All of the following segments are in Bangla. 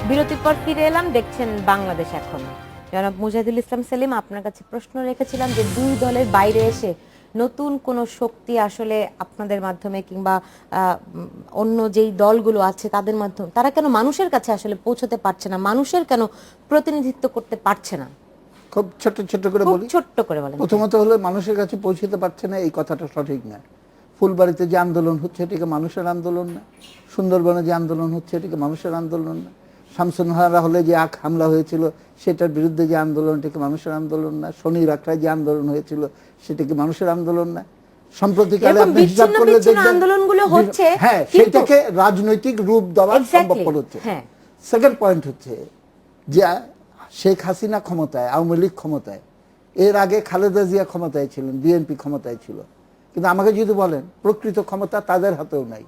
বিরতির পর ফিরে এলাম, দেখছেন বাংলাদেশ এখন। জনাব মুজাহিদুল ইসলাম সেলিম, আপনার কাছে প্রশ্ন রেখেছিলাম যে দুই দলের বাইরে এসে নতুন কোন শক্তি আসলে আপনাদের মাধ্যমে কিংবা অন্য যেই দলগুলো আছে তাদের মাধ্যমে তারা কেন মানুষের কাছে আসলে পৌঁছতে পারছে না, মানুষের কেন প্রতিনিধিত্ব করতে পারছে না? খুব ছোট ছোট করে বলি, ছোট্ট করে বলেন। প্রথমত হলো মানুষের কাছে পৌঁছতে পারছে না, এই কথাটা সঠিক না। ফুলবাড়িতে যে আন্দোলন হচ্ছে এটিকে মানুষের আন্দোলন না, সুন্দরবনে যে আন্দোলন হচ্ছে এটিকে মানুষের আন্দোলন না, শামসুন্নাহারা হলে যে হামলা হয়েছিল সেটার বিরুদ্ধে যে আন্দোলন এটিকে মানুষের আন্দোলন না, শনির আখড়ায় যে আন্দোলন হয়েছিল সেটাকে মানুষের আন্দোলন না। সম্প্রতিকালে আপনি হিসাব করলে দেখবেন আন্দোলনগুলো হচ্ছে, হ্যাঁ, সেটাকে রাজনৈতিক রূপ দেওয়া সম্ভবপর হচ্ছে। সেকেন্ড পয়েন্ট হচ্ছে যে শেখ হাসিনা ক্ষমতায়, আওয়ামী লীগ ক্ষমতায়, এর আগে খালেদা জিয়া ক্ষমতায় ছিলেন, বিএনপি ক্ষমতায় ছিল, কিন্তু আমাকে যদি বলেন প্রকৃত ক্ষমতা তাদের হাতেও নাই।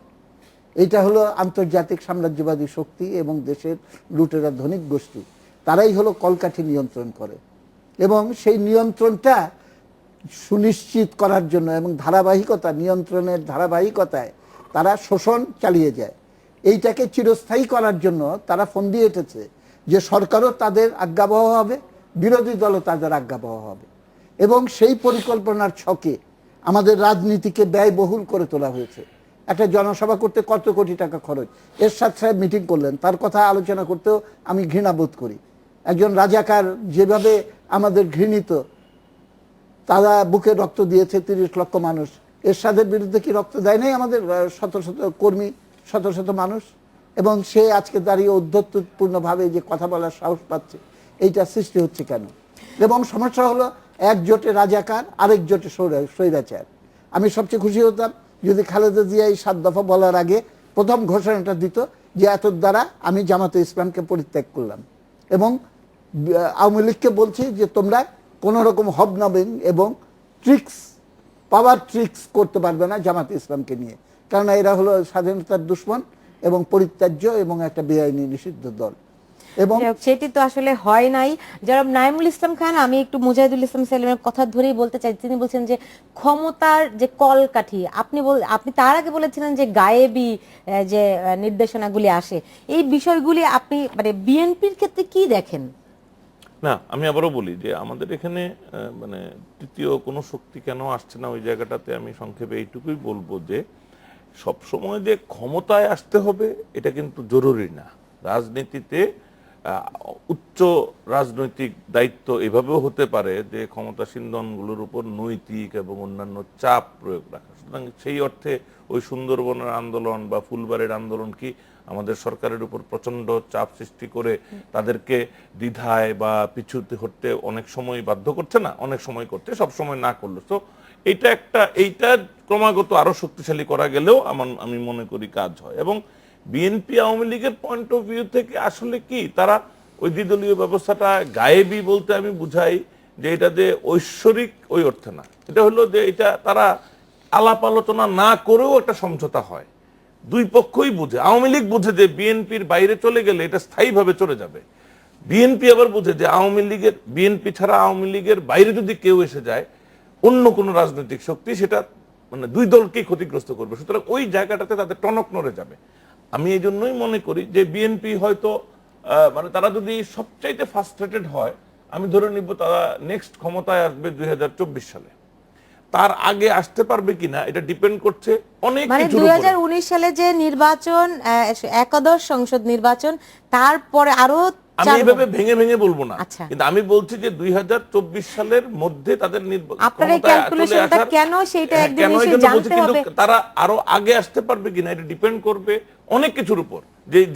এইটা হলো আন্তর্জাতিক সাম্রাজ্যবাদী শক্তি এবং দেশের লুটেরা ধনিক গোষ্ঠী, তারাই হলো কলকাঠি নিয়ন্ত্রণ করে এবং সেই নিয়ন্ত্রণটা সুনিশ্চিত করার জন্য এবং ধারাবাহিকতা, নিয়ন্ত্রণের ধারাবাহিকতায় তারা শোষণ চালিয়ে যায়। এইটাকে চিরস্থায়ী করার জন্য তারা ফন্দি এঁটেছে যে সরকারও তাদের আজ্ঞাবহ হবে, বিরোধী দলও তাদের আজ্ঞাবহ হবে, এবং সেই পরিকল্পনার ছকে আমাদের রাজনীতিকে ব্যয়বহুল করে তোলা হয়েছে। একটা জনসভা করতে কত কোটি টাকা খরচ, এরশাদ সাহেব মিটিং করলেন, তার কথা আলোচনা করতেও আমি ঘৃণা বোধ করি। একজন রাজাকার যেভাবে আমাদের ঘৃণিত, তারা বুকে রক্ত দিয়েছে 30 লক্ষ মানুষ, এরশাদের বিরুদ্ধে কি রক্ত দেয় নাই আমাদের শত শত কর্মী, শত শত মানুষ? এবং সে আজকে দাঁড়িয়ে উদ্ধত্তপূর্ণভাবে যে কথা বলার সাহস পাচ্ছে, এইটা সৃষ্টি হচ্ছে কেন? এবং সমস্যা হলো এক জোটে রাজাকার, আরেক জোটে স্বৈরাচার। আমি সবচেয়ে খুশি হতাম যদি খালেদা জিয়া এই 7 দফা বলার আগে প্রথম ঘোষণাটা দিত যে এত দ্বারা আমি জামাতে ইসলামকে পরিত্যাগ করলাম এবং আওয়ামী লীগকে বলছি যে তোমরা কোনো রকম হবনবিং এবং ট্রিক্স, পাওয়ার ট্রিক্স করতে পারবে না জামাতে ইসলামকে নিয়ে, কারণ এরা হলো স্বাধীনতার দুশ্মন এবং পরিত্যাজ্য এবং একটা বেআইনি নিষিদ্ধ দল। এবং সেটি তো আসলে হয় নাই। যারা নাইমুল ইসলাম খান, আমি একটু মুজাহিদুল ইসলাম সেলিমের কথা ধরেই বলতে চাই, তিনি বলছেন যে ক্ষমতার যে কলকাঠি, আপনি তার আগে বলেছিলেন যে গায়েবী যে নির্দেশনাগুলি আসে, এই বিষয়গুলি আপনি মানে বিএনপির ক্ষেত্রে কি দেখেন? না, আমি আবারও বলি যে আমাদের এখানে মানে তৃতীয় কোনো শক্তি কেন আসছে না, ওই জায়গাটাতে আমি সংক্ষেপে এইটুকুই বলবো যে সব সময় যে ক্ষমতায় আসতে হবে এটা কিন্তু জরুরি না। রাজনীতিতে উচ্চ রাজনৈতিক দায়িত্ব এভাবেও হতে পারে যে ক্ষমতাসীন দলগুলোর উপর নৈতিক এবং অন্যান্য চাপ প্রয়োগ রাখা। সুতরাং সেই অর্থে ওই সুন্দরবনের আন্দোলন বা ফুলবাড়ির আন্দোলন কি আমাদের সরকারের উপর প্রচন্ড চাপ সৃষ্টি করে তাদেরকে দ্বিধায় বা পিছুতে হতে অনেক সময় বাধ্য করছে না? অনেক সময় করতে, সব সময় না করলো। তো এইটা ক্রমাগত আরো শক্তিশালী করা গেলেও আমি মনে করি কাজ হয়। এবং বিএনপি আওয়ামী লীগের পয়েন্ট অফ ভিউ থেকে আসলে কি তারা ওই দ্বিদলীয় ব্যবস্থাটা গায়েবী বলতে আমি বুঝাই যে এটা যে ঐশ্বরিক ওই অর্থে না, এটা হলো যে এটা তারা আলাপ আলোচনা না করেও একটা সমঝোতা হয়, দুই পক্ষই বুঝে। আওয়ামী লীগ বুঝে যে বিএনপির বাইরে চলে গেলে এটা স্থায়ীভাবে চলে যাবে, বিএনপি আবার বুঝে যে বিএনপি ছাড়া আওয়ামী লীগের বাইরে যদি কেউ এসে যায় অন্য কোনো রাজনৈতিক শক্তি, সেটা মানে দুই দলকেই ক্ষতিগ্রস্ত করবে। সুতরাং ওই জায়গাটাতে তাদের টনক নড়ে যাবে। আমি এই জন্যই মনে করি যে বিএনপি হয়তো মানে তারা যদি সবচাইতে ফার্স্ট্রেটেড হয়, আমি ধরে নিব তারা নেক্সট ক্ষমতায় আসবে 2024 সালে। তার আগে আসতে পারবে কিনা এটা ডিপেন্ড করছে অনেক মানে কিছুর উপরে। 2019 সালে যে নির্বাচন, একাদশ সংসদ নির্বাচন, তারপরে আরো আমি এইভাবে ভেঙে ভেঙে বলবো না, আচ্ছা, কিন্তু আমি বলছি যে 2024 সালের মধ্যে তাদের আপনার এই ক্যালকুলেশনটা কেন, সেটা একদিন এসে জানতে হবে। তারা আরো আগে আসতে পারবে কিনা এটা ডিপেন্ড করবে অনেক কিছুর উপর,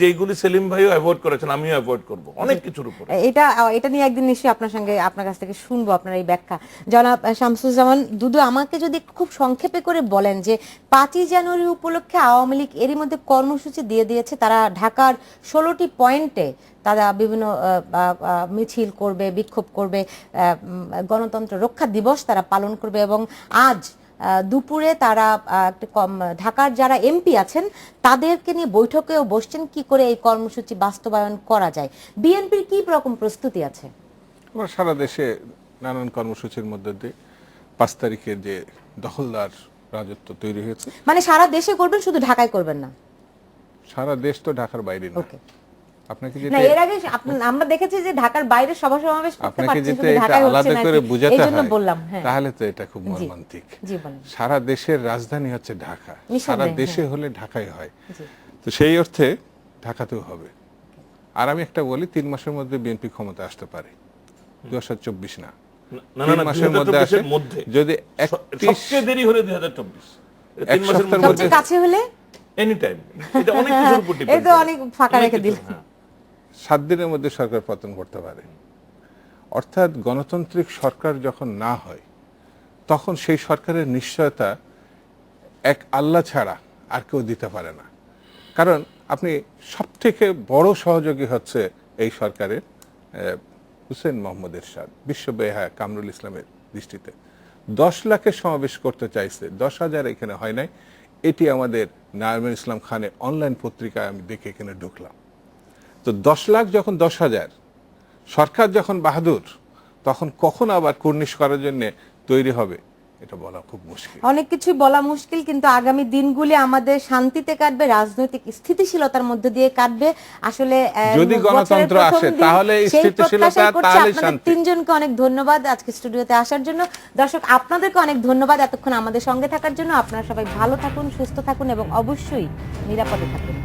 যেগুলি সেলিম ভাইও অ্যাভয়েড করেছেন আমিও অ্যাভয়েড করব, অনেক কিছুর উপর। এটা নিয়ে একদিন নিশ্চয়ই আপনার কাছ থেকে শুনবো আপনার এই ব্যাখ্যা। জনাব শামসুজ্জামান দুদু, আমাকে যদি খুব সংক্ষেপে করে বলেন যে 5ই জানুয়ারি উপলক্ষে আওয়ামী লীগ এরই মধ্যে কর্মসূচি দিয়ে দিয়েছে, তারা ঢাকার 16টি পয়েন্টে তারা বিভিন্ন মিছিল করবে, বিক্ষোভ করবে, গণতন্ত্র রক্ষা দিবস তারা পালন করবে, এবং আজ দুপুরে তারা ঢাকার যারা এমপি আছেন তাদেরকে নিয়ে বৈঠকেও বসছেন কি করে এই কর্মসূচি বাস্তবায়ন করা যায়। বিএনপির কি রকম প্রস্তুতি আছে? সারা দেশে নানান কর্মসূচির মধ্যে দিয়ে 5 তারিখে যে দখলদার রাজত্ব তৈরি হয়েছে, মানে সারা দেশে করবেন, শুধু ঢাকায় করবেন না? সারা দেশ তো ঢাকার বাইরে না। আপনাকে না যেটা এর আগে আমরা দেখেছি যে ঢাকার বাইরে সভা সমাবেশ করতে আপনাকে পারছেন যেটা কিন্তু এটা ঢাকায় হচ্ছে আলাদা না করে বোঝাতে এইজন্য হয় বললাম। হ্যাঁ, তাহলে তো এটা খুব মর্মান্তিক। জি বলেন। সারা দেশের রাজধানী হচ্ছে ঢাকা, নিঃসন্দেহে, সারা হ্যাঁ। দেশে হলে ঢাকাই হয়, জি। তো সেই অর্থে ঢাকাতেও হবে। আর আমি একটা বলি, 3 মাসের মধ্যে বিএনপি ক্ষমতা আসতে পারে, 2024 না, না 3 মাসের মধ্যে আসে। যদি সবচেয়ে দেরি হলে 2024, 3 মাসের সপ্তাহের মধ্যে সবচেয়ে কাছে হলে এনি টাইম। এটা অনেক কিছুর উপর ডিপেন্ড, এই তো অনেক ফাঁকা রেখে দিল। 7 দিনের মধ্যে সরকার পতন করতে পারে। অর্থাৎ গণতান্ত্রিক সরকার যখন না হয় তখন সেই সরকারের নিশ্চয়তা এক আল্লাহ ছাড়া আর কেউ দিতে পারে না। কারণ আপনি সবথেকে বড় সহযোগী হচ্ছে এই সরকারের হুসেইন মোহাম্মদ এরশাদ, বিশ্ব বেহায়া কামরুল ইসলামের দৃষ্টিতে 10 লাখের সমাবেশ করতে চাইছে, 10,000 এখানে হয় নাই। এটি আমাদের নাঈমুল ইসলাম খানের অনলাইন পত্রিকায় আমি দেখে এখানে ঢুকলাম। তো 10 লাখ যখন 10,000, সরকার যখন বাহাদুর, তখন কখন আবার কুর্নিশ করার জন্য তৈরি হবে এটা বলা খুব মুশকিল। অনেক কিছুই বলা মুশকিল, কিন্তু আগামী দিনগুলি আমাদের শান্তিতে কাটবে, রাজনৈতিক স্থিতিশীলতার মধ্যে দিয়ে কাটবে। আসলে যদি গণতন্ত্র আসে তাহলে স্থিতিশীলতা, তাহলে শান্তি। তিনজনকে অনেক ধন্যবাদ আজকে স্টুডিওতে আসার জন্য। দর্শক আপনাদেরকে অনেক ধন্যবাদ এতক্ষণ আমাদের সঙ্গে থাকার জন্য। আপনারা সবাই ভালো থাকুন, সুস্থ থাকুন এবং অবশ্যই নিরাপদে থাকুন।